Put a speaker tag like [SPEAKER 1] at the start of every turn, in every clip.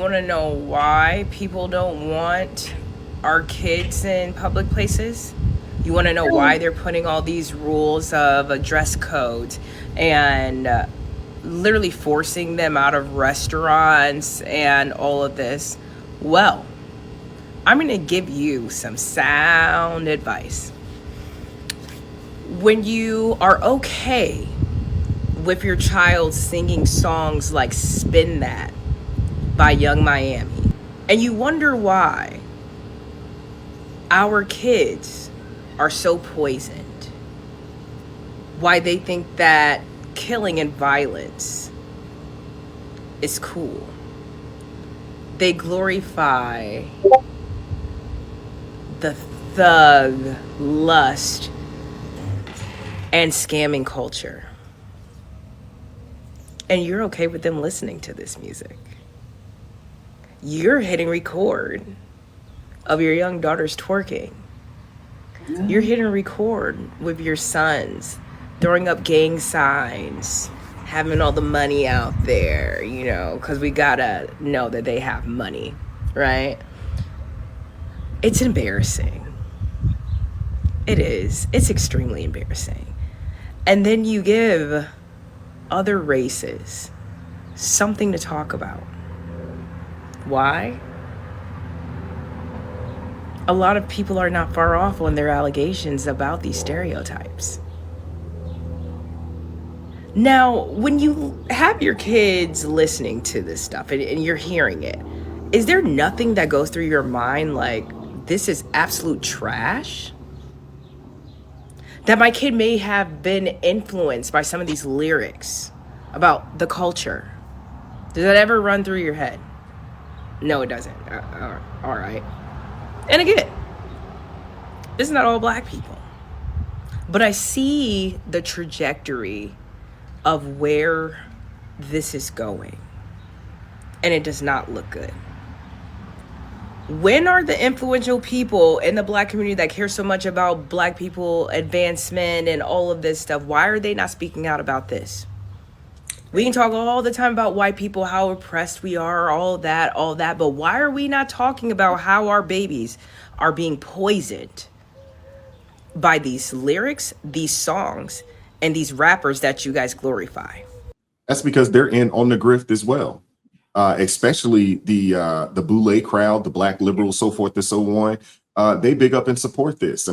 [SPEAKER 1] want to know why people don't want our kids in public places? You want to know why they're putting all these rules of a dress code and literally forcing them out of restaurants and all of this? Well, I'm going to give you some sound advice. When you are okay with your child singing songs like Spin That by Young Miami, and you wonder why our kids are so poisoned, why they think that killing and violence is cool. They glorify the thug, lust, and scamming culture. And you're okay with them listening to this music. You're hitting record of your young daughter's twerking. You're hitting record with your sons throwing up gang signs, having all the money out there, you know, because we gotta know that they have money, right? It's embarrassing. It is. It's extremely embarrassing. And then you give other races something to talk about. Why? A lot of people are not far off on their allegations about these stereotypes. Now, when you have your kids listening to this stuff and you're hearing it, is there nothing that goes through your mind like, this is absolute trash? That my kid may have been influenced by some of these lyrics about the culture. Does that ever run through your head? No, it doesn't. All right. And again, it's not all black people. But I see the trajectory of where this is going. And it does not look good. When are the influential people in the black community that care so much about black people advancement and all of this stuff, why are they not speaking out about this? We can talk all the time about white people, how oppressed we are, all that, but why are we not talking about how our babies are being poisoned by these lyrics, these songs, and these rappers that you guys glorify?
[SPEAKER 2] That's because they're in on the grift as well. Especially the Boule crowd, the black liberals, so forth and so on. They big up and support this.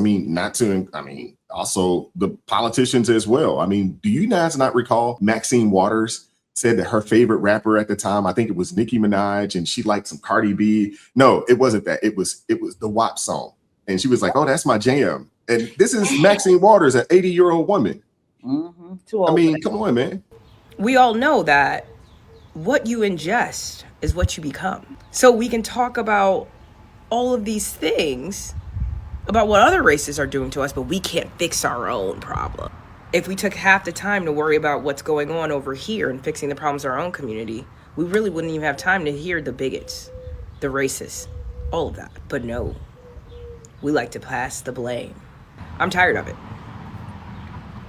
[SPEAKER 2] Also the politicians as well. Do you guys not recall Maxine Waters said that her favorite rapper at the time, I think it was Nicki Minaj, and she liked some Cardi B. No, it wasn't that. It was the WAP song. And she was like, oh, that's my jam. And this is Maxine Waters, an 80-year-old woman.
[SPEAKER 3] Mm-hmm.
[SPEAKER 2] Come on, man.
[SPEAKER 1] We all know that what you ingest is what you become. So we can talk about all of these things about what other races are doing to us, but we can't fix our own problem. If we took half the time to worry about what's going on over here and fixing the problems of our own community, we really wouldn't even have time to hear the bigots, the racists, all of that. But no, we like to pass the blame. I'm tired of it.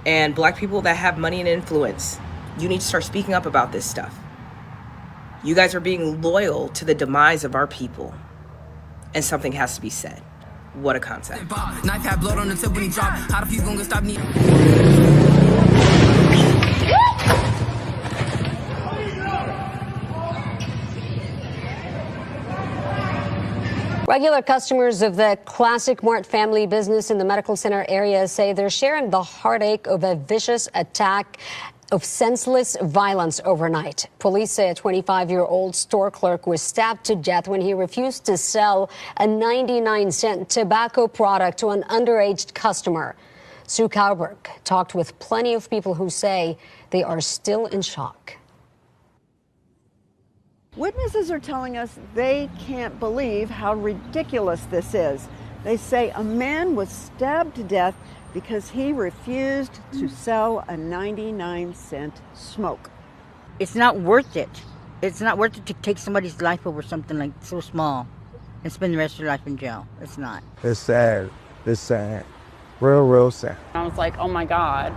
[SPEAKER 1] And black people that have money and influence, you need to start speaking up about this stuff. You guys are being loyal to the demise of our people, and something has to be said. What a concept.
[SPEAKER 4] Knife had blood on the tip when he dropped. How the few gonna stop me?
[SPEAKER 5] Regular customers of the Classic Mart family business in the medical center area say they're sharing the heartache of a vicious attack of senseless violence overnight. Police say a 25-year-old store clerk was stabbed to death when he refused to sell a 99-cent tobacco product to an underage customer. Sue Cowberg talked with plenty of people who say they are still in shock.
[SPEAKER 3] Witnesses are telling us they can't believe how ridiculous this is. They say a man was stabbed to death because he refused to sell a 99-cent smoke.
[SPEAKER 6] It's not worth it. It's not worth it to take somebody's life over something like so small and spend the rest of your life in jail. It's not.
[SPEAKER 7] It's sad. It's sad. Real sad.
[SPEAKER 8] I was like, oh my God,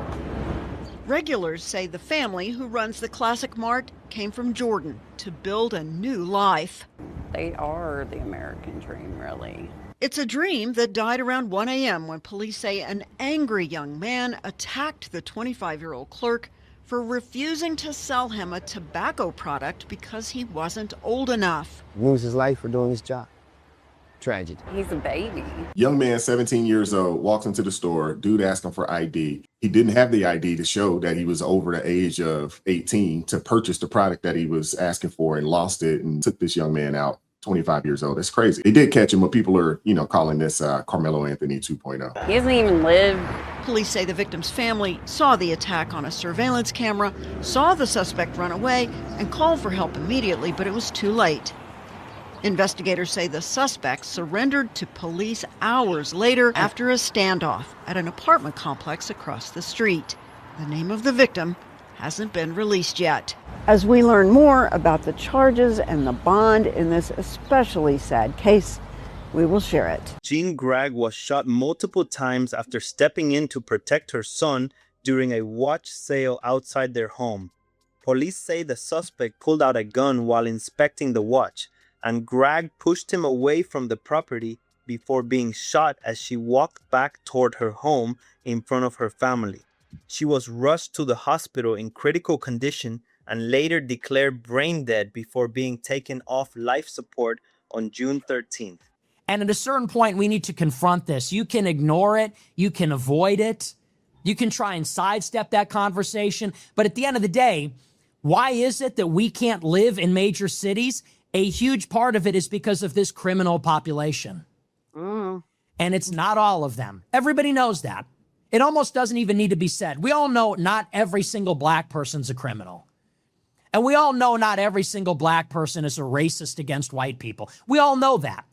[SPEAKER 3] Regulars say the family who runs the Classic Mart came from Jordan to build a new life.
[SPEAKER 7] They are the American dream, really.
[SPEAKER 3] It's a dream that died around 1 a.m. when police say an angry young man attacked the 25-year-old clerk for refusing to sell him a tobacco product because he wasn't old enough.
[SPEAKER 8] Lose his life for doing his job. Tragedy.
[SPEAKER 7] He's a baby.
[SPEAKER 2] Young man, 17 years old, walks into the store. Dude asked him for ID. He didn't have the ID to show that he was over the age of 18 to purchase the product that he was asking for, and lost it and took this young man out. 25 years old. It's crazy. They did catch him, but people are, calling this Karmelo Anthony 2.0.
[SPEAKER 7] He doesn't even live.
[SPEAKER 3] Police say the victim's family saw the attack on a surveillance camera, saw the suspect run away, and called for help immediately, but it was too late. Investigators say the suspect surrendered to police hours later after a standoff at an apartment complex across the street. The name of the victim hasn't been released yet. As we learn more about the charges and the bond in this especially sad case, we will share it.
[SPEAKER 9] Jean Gregg was shot multiple times after stepping in to protect her son during a watch sale outside their home. Police say the suspect pulled out a gun while inspecting the watch, and Gregg pushed him away from the property before being shot as she walked back toward her home in front of her family. She was rushed to the hospital in critical condition and later declared brain dead before being taken off life support on June 13th.
[SPEAKER 10] And at a certain point, we need to confront this. You can ignore it. You can avoid it. You can try and sidestep that conversation. But at the end of the day, why is it that we can't live in major cities? A huge part of it is because of this criminal population. And it's not all of them. Everybody knows that. It almost doesn't even need to be said. We all know not every single black person's a criminal. And we all know not every single black person is a racist against white people. We all know that.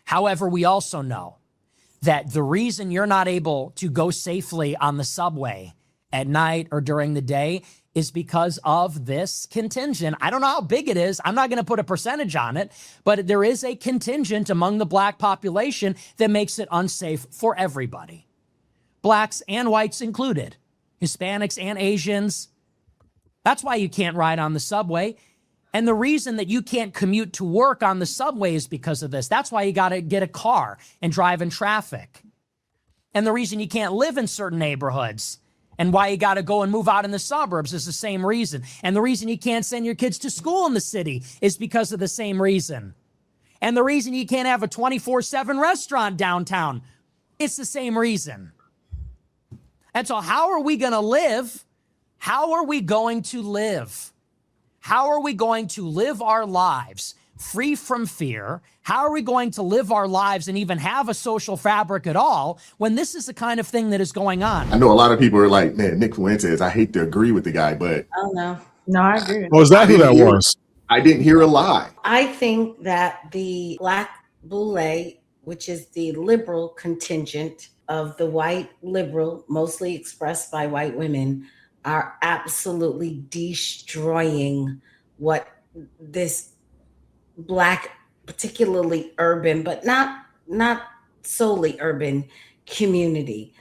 [SPEAKER 10] However, we also know that the reason you're not able to go safely on the subway at night or during the day is because of this contingent. I don't know how big it is. I'm not going to put a percentage on it, but there is a contingent among the black population that makes it unsafe for everybody. Blacks and whites included, Hispanics and Asians. That's why you can't ride on the subway. And the reason that you can't commute to work on the subway is because of this. That's why you got to get a car and drive in traffic. And the reason you can't live in certain neighborhoods and why you got to go and move out in the suburbs is the same reason. And the reason you can't send your kids to school in the city is because of the same reason. And the reason you can't have a 24/7 restaurant downtown, it's the same reason. And so how are we going to live? How are we going to live? How are we going to live our lives free from fear? How are we going to live our lives and even have a social fabric at all when this is the kind of thing that is going on?
[SPEAKER 2] I know a lot of people are like, man, Nick Fuentes, I hate to agree with the guy, but
[SPEAKER 11] Oh, no.
[SPEAKER 12] No, I agree.
[SPEAKER 13] Was that who that was?
[SPEAKER 2] I didn't hear a lie.
[SPEAKER 11] I think that the Black Boule, which is the liberal contingent of the white liberal, mostly expressed by white women, are absolutely destroying what this Black, particularly urban, but not solely urban community.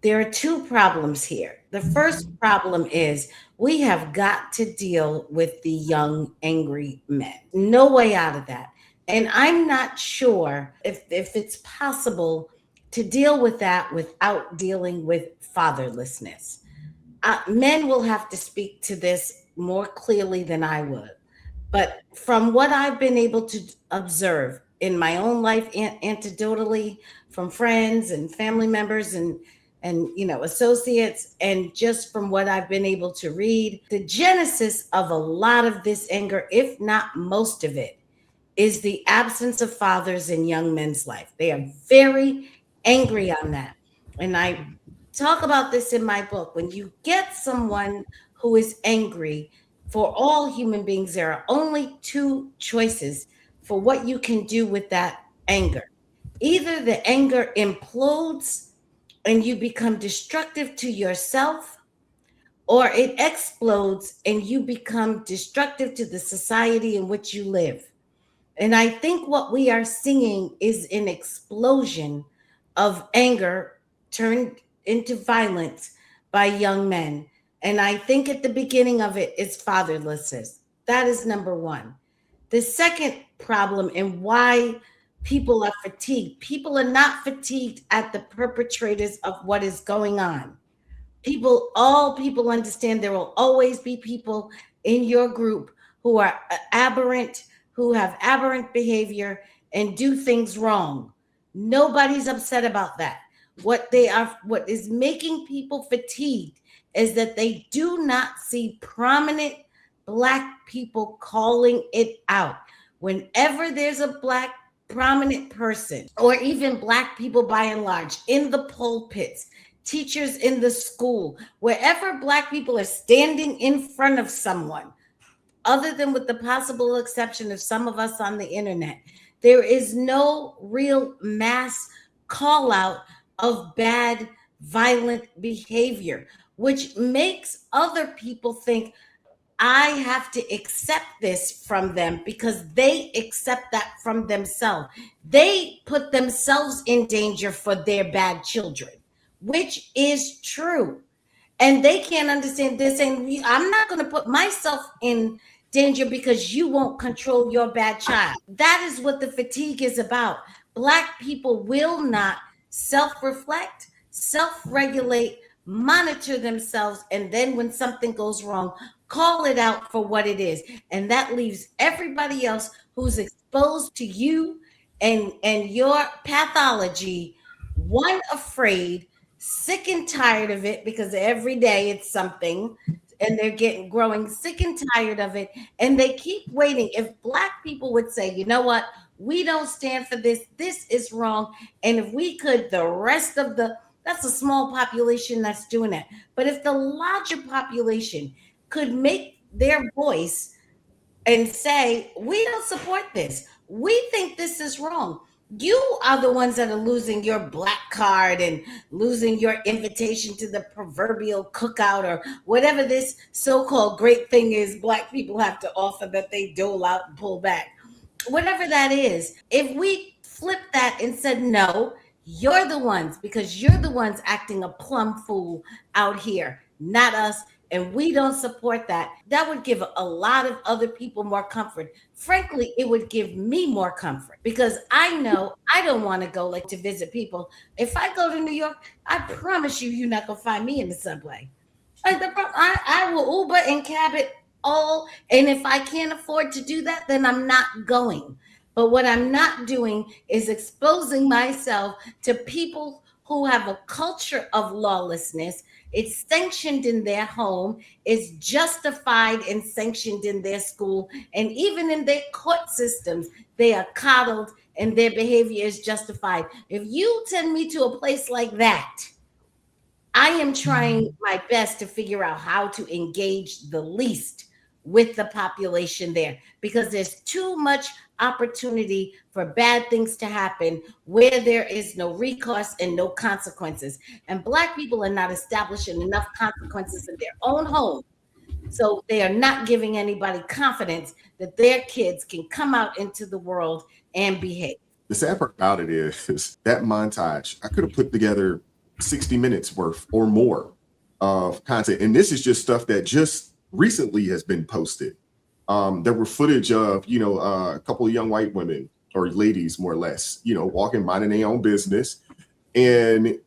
[SPEAKER 11] There are two problems here. The first problem is we have got to deal with the young, angry men. No way out of that. And I'm not sure if it's possible to deal with that without dealing with fatherlessness. Men will have to speak to this more clearly than I would. But from what I've been able to observe in my own life, anecdotally, from friends and family members and associates, and just from what I've been able to read, the genesis of a lot of this anger, if not most of it, is the absence of fathers in young men's life. They are very angry on that. And I talk about this in my book. When you get someone who is angry, for all human beings, there are only two choices for what you can do with that anger. Either the anger implodes and you become destructive to yourself, or it explodes and you become destructive to the society in which you live. And I think what we are seeing is an explosion of anger turned into violence by young men. And I think at the beginning of it is fatherlessness. That is number one. The second problem and why people are fatigued, people are not fatigued at the perpetrators of what is going on. All people understand there will always be people in your group who are aberrant, who have aberrant behavior and do things wrong. Nobody's upset about that. What is making people fatigued is that they do not see prominent Black people calling it out. Whenever there's a Black prominent person, or even Black people by and large, in the pulpits, teachers in the school, wherever Black people are standing in front of someone, other than with the possible exception of some of us on the internet, there is no real mass call out of bad, violent behavior, which makes other people think, I have to accept this from them because they accept that from themselves. They put themselves in danger for their bad children, which is true. And they can't understand this. And I'm not going to put myself in danger because you won't control your bad child. That is what the fatigue is about. Black people will not self-reflect, self-regulate, monitor themselves, and then when something goes wrong, call it out for what it is. And that leaves everybody else who's exposed to you and your pathology, one, afraid, sick and tired of it, because every day it's something, and they're growing sick and tired of it, and they keep waiting. If Black people would say, you know what, we don't stand for this, this is wrong, and if we could, the rest of that's a small population that's doing that, but if the larger population could make their voice and say, we don't support this, we think this is wrong, you are the ones that are losing your Black card and losing your invitation to the proverbial cookout or whatever this so-called great thing is Black people have to offer that they dole out and pull back. Whatever that is, if we flip that and said, no, you're the ones, because you're the ones acting a plumb fool out here, not us, and we don't support that, that would give a lot of other people more comfort. Frankly, it would give me more comfort because I know I don't want to go to visit people. If I go to New York, I promise you're not going to find me in the subway. I will Uber and cab it all. And if I can't afford to do that, then I'm not going. But what I'm not doing is exposing myself to people who have a culture of lawlessness. It's sanctioned in their home, it's justified and sanctioned in their school, and even in their court systems, they are coddled and their behavior is justified. If you send me to a place like that, I am trying my best to figure out how to engage the least with the population there, because there's too much opportunity for bad things to happen where there is no recourse and no consequences. And Black people are not establishing enough consequences in their own home. So they are not giving anybody confidence that their kids can come out into the world and behave.
[SPEAKER 2] The sad part about it is that montage, I could have put together 60 minutes worth or more of content. And this is just stuff that just recently has been posted. There were footage of, a couple of young white women or ladies, more or less, walking, minding their own business. And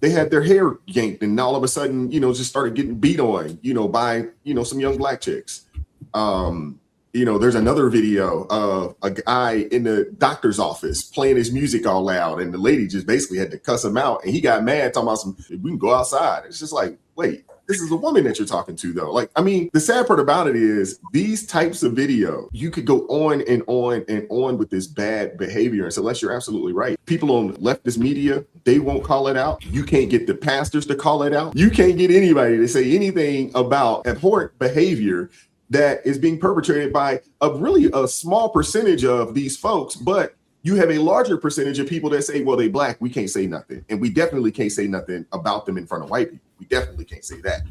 [SPEAKER 2] they had their hair yanked and all of a sudden, just started getting beat on, by, some young Black chicks. There's another video of a guy in the doctor's office playing his music all loud. And the lady just basically had to cuss him out. And he got mad talking about we can go outside. It's just like, wait, this is a woman that you're talking to, though. The sad part about it is these types of video, you could go on and on and on with this bad behavior. And so, unless you're absolutely right, people on leftist media, they won't call it out. You can't get the pastors to call it out. You can't get anybody to say anything about abhorrent behavior that is being perpetrated by a small percentage of these folks. But you have a larger percentage of people that say, well, they Black, we can't say nothing. And we definitely can't say nothing about them in front of white people. We definitely can't say that.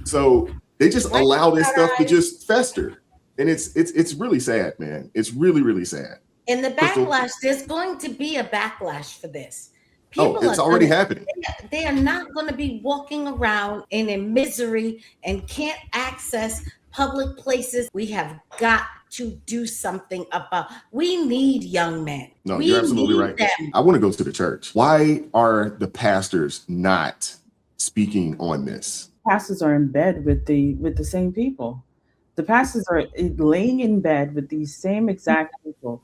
[SPEAKER 2] So they just allow this stuff to just fester. And it's really sad, man. It's really, really sad.
[SPEAKER 11] And the backlash, there's going to be a backlash for this.
[SPEAKER 2] It's already happening.
[SPEAKER 11] They are not going to be walking around in misery and can't access public places. We have got to do something about. We need young men.
[SPEAKER 2] No, you're absolutely right.
[SPEAKER 11] Them.
[SPEAKER 2] I want to go to the church. Why are the pastors not speaking on this?
[SPEAKER 12] Pastors are in bed with the same people. The pastors are laying in bed with these same exact people.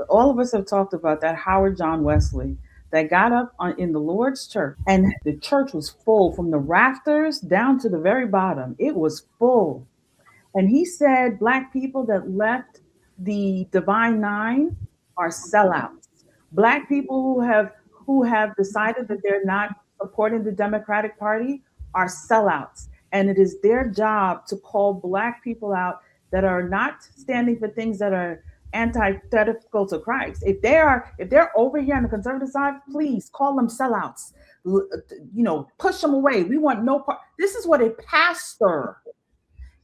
[SPEAKER 12] All of us have talked about that Howard John Wesley that got up in the Lord's church, and the church was full from the rafters down to the very bottom. It was full. And he said Black people that left the Divine Nine are sellouts. Black people who have decided that they're not supporting the Democratic Party are sellouts. And it is their job to call Black people out that are not standing for things that are antithetical to Christ. If they're over here on the conservative side, please call them sellouts. Push them away. We want no part. This is what a pastor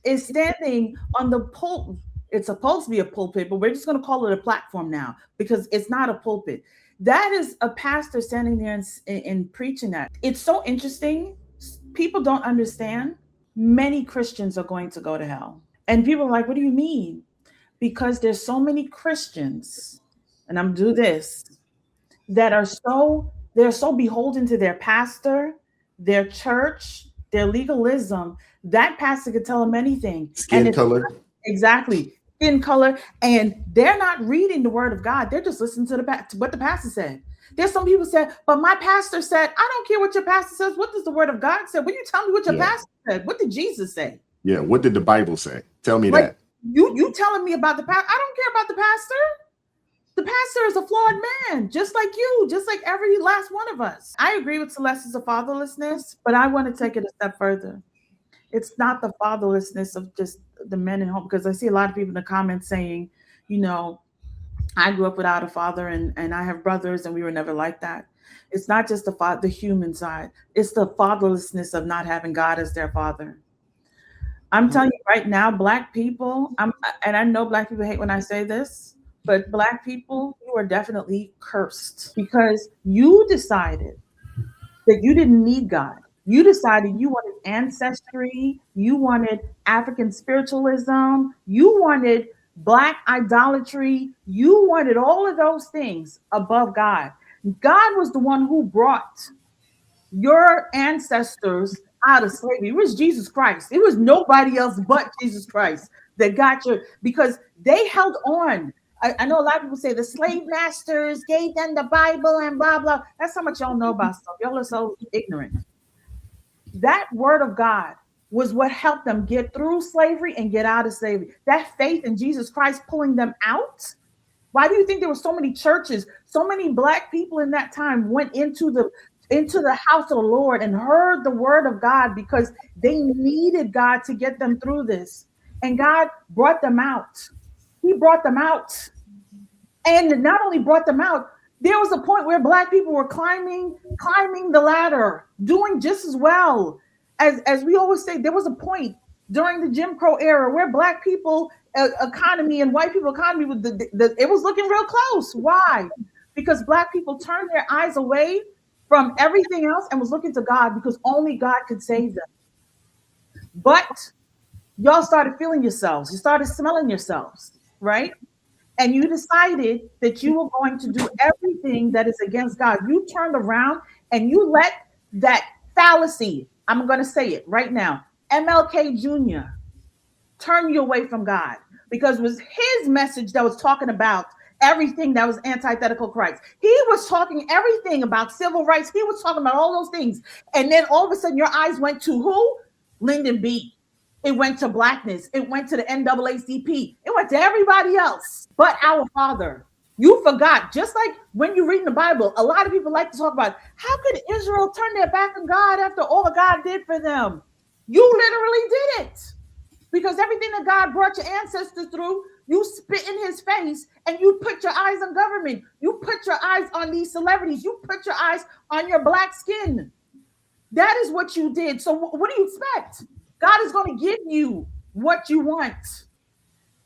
[SPEAKER 12] is standing on the pulpit. It's supposed to be a pulpit, but we're just going to call it a platform now because it's not a pulpit. That is a pastor standing there and preaching that. It's so interesting. People don't understand. Many Christians are going to go to hell. And people are like, what do you mean? Because there's so many Christians, and I'm do this, that they're so beholden to their pastor, their church, their legalism. That pastor could tell them anything.
[SPEAKER 2] Skin color.
[SPEAKER 12] Exactly. Skin color. And they're not reading the word of God. They're just listening to what the pastor said. There's some people said, but my pastor said, I don't care what your pastor says. What does the word of God say? Will you tell me what your pastor said? What did Jesus say?
[SPEAKER 2] Yeah. What did the Bible say? Tell me that.
[SPEAKER 12] You telling me about the pastor? I don't care about the pastor. The pastor is a flawed man, just like you, just like every last one of us. I agree with Celeste's of fatherlessness, but I want to take it a step further. It's not the fatherlessness of just the men in home, because I see a lot of people in the comments saying, I grew up without a father and I have brothers and we were never like that. It's not just the human side. It's the fatherlessness of not having God as their father. I'm telling you right now, Black people, and I know Black people hate when I say this, but Black people, you are definitely cursed because you decided that you didn't need God. You decided you wanted ancestry, you wanted African spiritualism, you wanted Black idolatry, you wanted all of those things above God. God was the one who brought your ancestors out of slavery. It was Jesus Christ. It was nobody else but Jesus Christ that got because they held on. I know a lot of people say the slave masters gave them the Bible and blah, blah. That's how much y'all know about stuff. Y'all are so ignorant. That word of God was what helped them get through slavery and get out of slavery. That faith in Jesus Christ pulling them out. Why do you think there were so many churches? So many Black people in that time went into the house of the Lord and heard the word of God because they needed God to get them through this. And God brought them out. He brought them out. And not only brought them out, there was a point where Black people were climbing the ladder, doing just as well. As we always say, there was a point during the Jim Crow era where Black people economy and white people economy, it was looking real close. Why? Because Black people turned their eyes away from everything else and was looking to God because only God could save them. But y'all started feeling yourselves. You started smelling yourselves, right? And you decided that you were going to do everything that is against God. You turned around and you let that fallacy, I'm going to say it right now, MLK Jr., turn you away from God because it was his message that was talking about everything that was antithetical Christ. He was talking everything about civil rights. He was talking about all those things. And then all of a sudden your eyes went to who? Lyndon B. It went to Blackness. It went to the NAACP. It went to everybody else but our Father. You forgot, just like when you read in the Bible, a lot of people like to talk about how could Israel turn their back on God after all God did for them? You literally did it. Because everything that God brought your ancestors through, you spit in his face and you put your eyes on government. You put your eyes on these celebrities. You put your eyes on your Black skin. That is what you did. So what do you expect? God is going to give you what you want.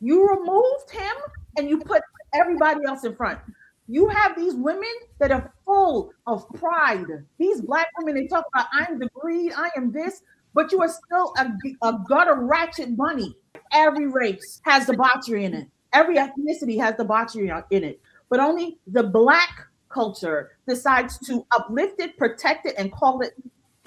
[SPEAKER 12] You removed him and you put everybody else in front. You have these women that are full of pride. These black women, they talk about, I'm the greed, I am this, but you are still a gutter ratchet bunny. Every race has debauchery in it. Every ethnicity has debauchery in it. But only the black culture decides to uplift it, protect it, and call it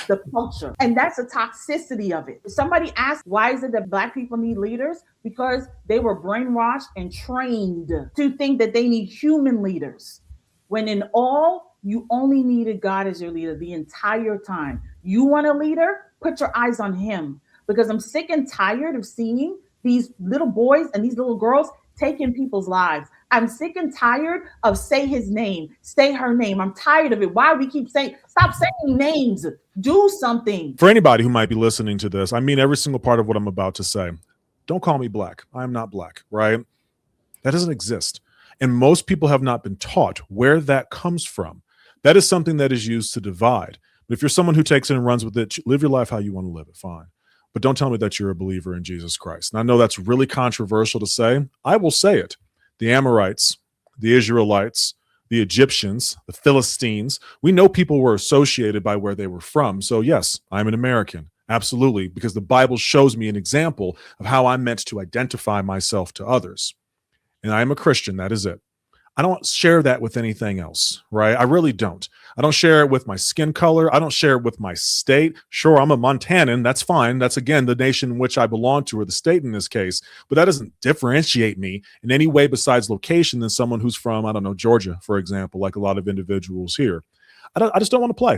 [SPEAKER 12] the culture. And that's the toxicity of it. If somebody asks, why is it that black people need leaders? Because they were brainwashed and trained to think that they need human leaders. When in all, you only needed God as your leader the entire time. You want a leader? Put your eyes on him. Because I'm sick and tired of seeing these little boys and these little girls taking people's lives. I'm sick and tired of say his name, say her name. I'm tired of it. Why we keep saying, stop saying names, do something.
[SPEAKER 13] For anybody who might be listening to this, I mean every single part of what I'm about to say. Don't call me black. I am not black, right? That doesn't exist. And most people have not been taught where that comes from. That is something that is used to divide. But if you're someone who takes it and runs with it, live your life how you want to live it, fine. But don't tell me that you're a believer in Jesus Christ. And I know that's really controversial to say. I will say it. The Amorites, the Israelites, the Egyptians, the Philistines, we know people were associated by where they were from. So yes, I'm an American. Absolutely. Because the Bible shows me an example of how I'm meant to identify myself to others. And I am a Christian. That is it. I don't share that with anything else, right? I really don't. I don't share it with my skin color. I don't share it with my state. Sure, I'm a Montanan. That's fine. That's, again, the nation in which I belong to, or the state in this case. But that doesn't differentiate me in any way besides location than someone who's from, I don't know, Georgia, for example, like a lot of individuals here. I just don't want to play.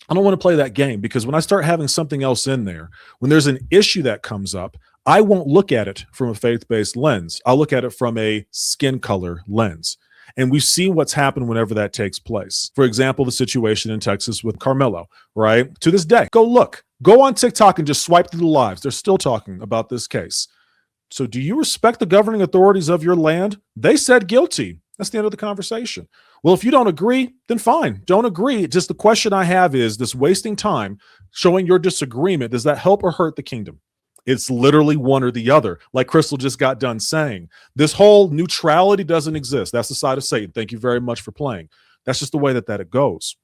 [SPEAKER 13] I don't want to play that game, because when I start having something else in there, when there's an issue that comes up, I won't look at it from a faith-based lens. I'll look at it from a skin color lens. And we've seen what's happened whenever that takes place. For example, the situation in Texas with Karmelo, right? To this day, go on TikTok and just swipe through the lives. They're still talking about this case. So do you respect the governing authorities of your land? They said guilty. That's the end of the conversation. Well, if you don't agree, then fine. Don't agree. Just the question I have is, this wasting time showing your disagreement, does that help or hurt the kingdom? It's literally one or the other. Like Crystal just got done saying, this whole neutrality doesn't exist. That's the side of Satan. Thank you very much for playing. That's just the way that it goes.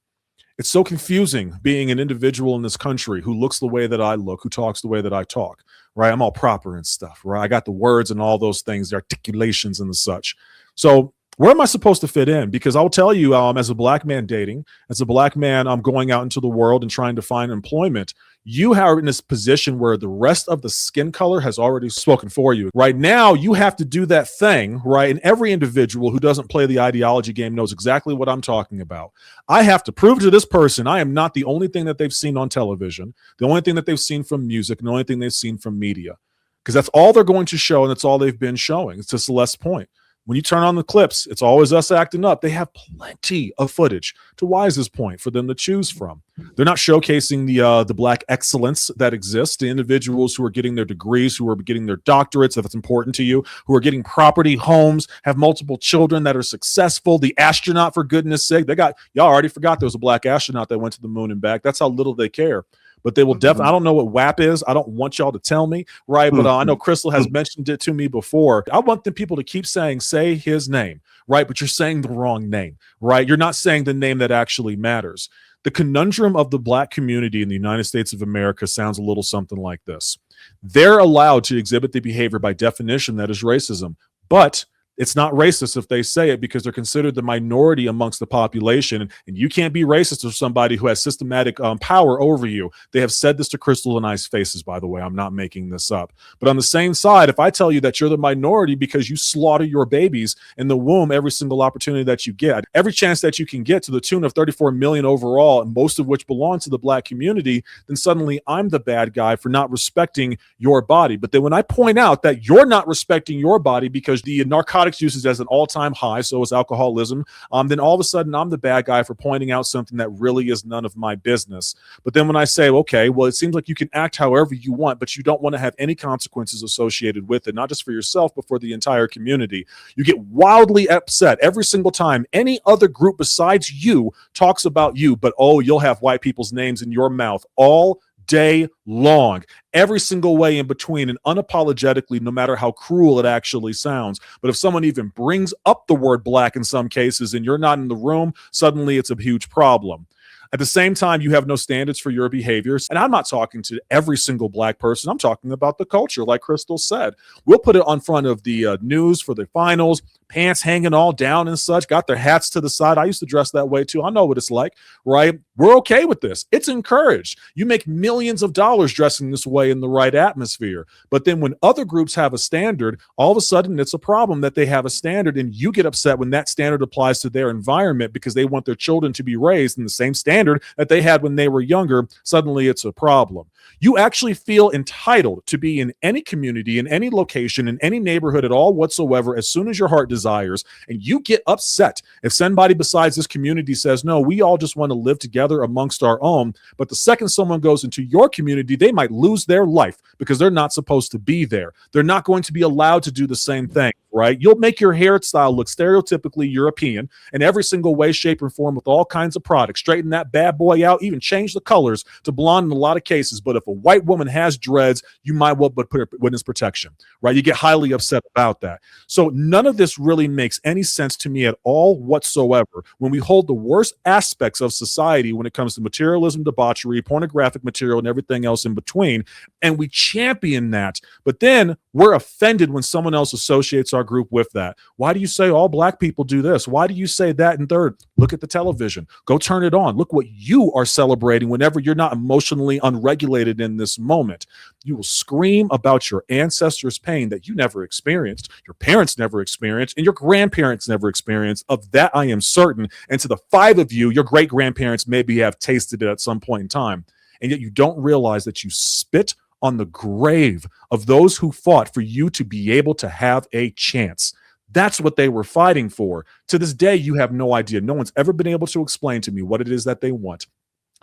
[SPEAKER 13] It's so confusing being an individual in this country who looks the way that I look, who talks the way that I talk, right? I'm all proper and stuff, right? I got the words and all those things, the articulations and the such. So where am I supposed to fit in? Because I'll tell you, as a black man dating, as a black man, I'm going out into the world and trying to find employment. You are in this position where the rest of the skin color has already spoken for you. Right now, you have to do that thing, right? And every individual who doesn't play the ideology game knows exactly what I'm talking about. I have to prove to this person I am not the only thing that they've seen on television, the only thing that they've seen from music, and the only thing they've seen from media. Because that's all they're going to show, and that's all they've been showing. It's to Celeste's point. When you turn on the clips, it's always us acting up. They have plenty of footage, to Wise's point, for them to choose from. They're not showcasing the black excellence that exists, the individuals who are getting their degrees, who are getting their doctorates, if it's important to you, who are getting property, homes, have multiple children that are successful, the astronaut, for goodness sake. Y'all already forgot there was a black astronaut that went to the moon and back. That's how little they care. But they will definitely, I don't know what WAP is. I don't want y'all to tell me, right? But I know Crystal has mentioned it to me before. I want the people to keep saying, say his name, right? But you're saying the wrong name, right? You're not saying the name that actually matters. The conundrum of the black community in the United States of America sounds a little something like this. They're allowed to exhibit the behavior by definition that is racism, but it's not racist if they say it, because they're considered the minority amongst the population. And you can't be racist to somebody who has systematic power over you. They have said this to Crystal and I's faces, by the way. I'm not making this up. But on the same side, if I tell you that you're the minority because you slaughter your babies in the womb every single opportunity that you get, every chance that you can get, to the tune of 34 million overall, and most of which belong to the black community, then suddenly I'm the bad guy for not respecting your body. But then when I point out that you're not respecting your body because the narcotics uses as an all-time high, so is alcoholism, then all of a sudden I'm the bad guy for pointing out something that really is none of my business. But then when I say, okay, well, it seems like you can act however you want, but you don't want to have any consequences associated with it, not just for yourself, but for the entire community. You get wildly upset every single time any other group besides you talks about you, but oh, you'll have white people's names in your mouth all day long, every single way in between, and unapologetically, no matter how cruel it actually sounds. But if someone even brings up the word black in some cases and you're not in the room, suddenly it's a huge problem. At the same time, you have no standards for your behaviors. And I'm not talking to every single black person. I'm talking about the culture, like Crystal said. We'll put it on front of the news for the finals, pants hanging all down and such, got their hats to the side. I used to dress that way too. I know what it's like, right? We're okay with this. It's encouraged. You make millions of dollars dressing this way in the right atmosphere. But then when other groups have a standard, all of a sudden it's a problem that they have a standard, and you get upset when that standard applies to their environment because they want their children to be raised in the same standard that they had when they were younger. Suddenly it's a problem. You actually feel entitled to be in any community, in any location, in any neighborhood at all whatsoever as soon as your heart desires, and you get upset if somebody besides this community says, no, we all just want to live together amongst our own. But the second someone goes into your community, they might lose their life because they're not supposed to be there. They're not going to be allowed to do the same thing, right? You'll make your hairstyle look stereotypically European in every single way, shape, or form with all kinds of products. Straighten that bad boy out, even change the colors to blonde in a lot of cases. But if a white woman has dreads, you might well put her witness protection, right? You get highly upset about that. So none of this really makes any sense to me at all whatsoever when we hold the worst aspects of society when it comes to materialism, debauchery, pornographic material, and everything else in between, and we champion that. But then we're offended when someone else associates our group with that. Why do you say all black people do this? Why do you say that? And third, look at the television. Go turn it on. Look what you are celebrating whenever you're not emotionally unregulated in this moment. You will scream about your ancestors' pain that you never experienced, your parents never experienced, and your grandparents never experienced. Of that, I am certain. And to the five of you, your great-grandparents maybe have tasted it at some point in time. And yet you don't realize that you spit on the grave of those who fought for you to be able to have a chance. That's what they were fighting for. To this day, you have no idea. No one's ever been able to explain to me what it is that they want.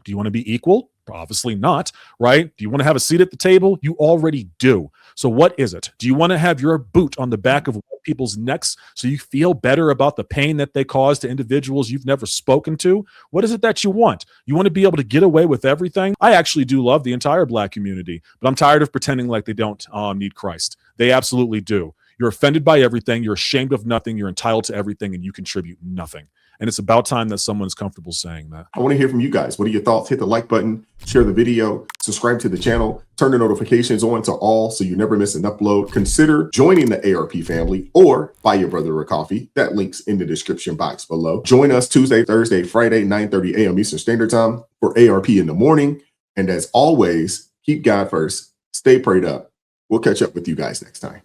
[SPEAKER 13] Do you want to be equal? Obviously not, right? Do you want to have a seat at the table? You already do. So what is it? Do you want to have your boot on the back of white people's necks so you feel better about the pain that they cause to individuals you've never spoken to? What is it that you want? You want to be able to get away with everything? I actually do love the entire black community, but I'm tired of pretending like they don't need Christ. They absolutely do. You're offended by everything. You're ashamed of nothing. You're entitled to everything, and you contribute nothing. And it's about time that someone's comfortable saying that.
[SPEAKER 2] I want to hear from you guys. What are your thoughts? Hit the like button, share the video, subscribe to the channel, turn the notifications on to all so you never miss an upload. Consider joining the ARP family or buy your brother a coffee. That link's in the description box below. Join us Tuesday, Thursday, Friday, 9:30 a.m. Eastern Standard Time for ARP in the morning. And as always, keep God first. Stay prayed up. We'll catch up with you guys next time.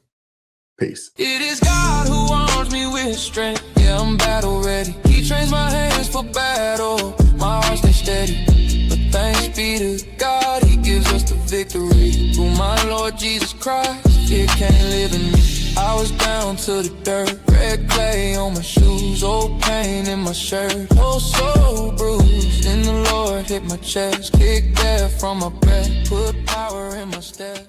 [SPEAKER 2] Peace.
[SPEAKER 4] It is God who arms me with strength. Yeah, I'm battle ready. He trains my hands for battle. My heart stays steady. But thanks be to God, He gives us the victory. Through my Lord Jesus Christ, fear can't live in me. I was down to the dirt, red clay on my shoes, old pain in my shirt, oh so bruised. Then the Lord hit my chest, kicked death from my breath, put power in my step.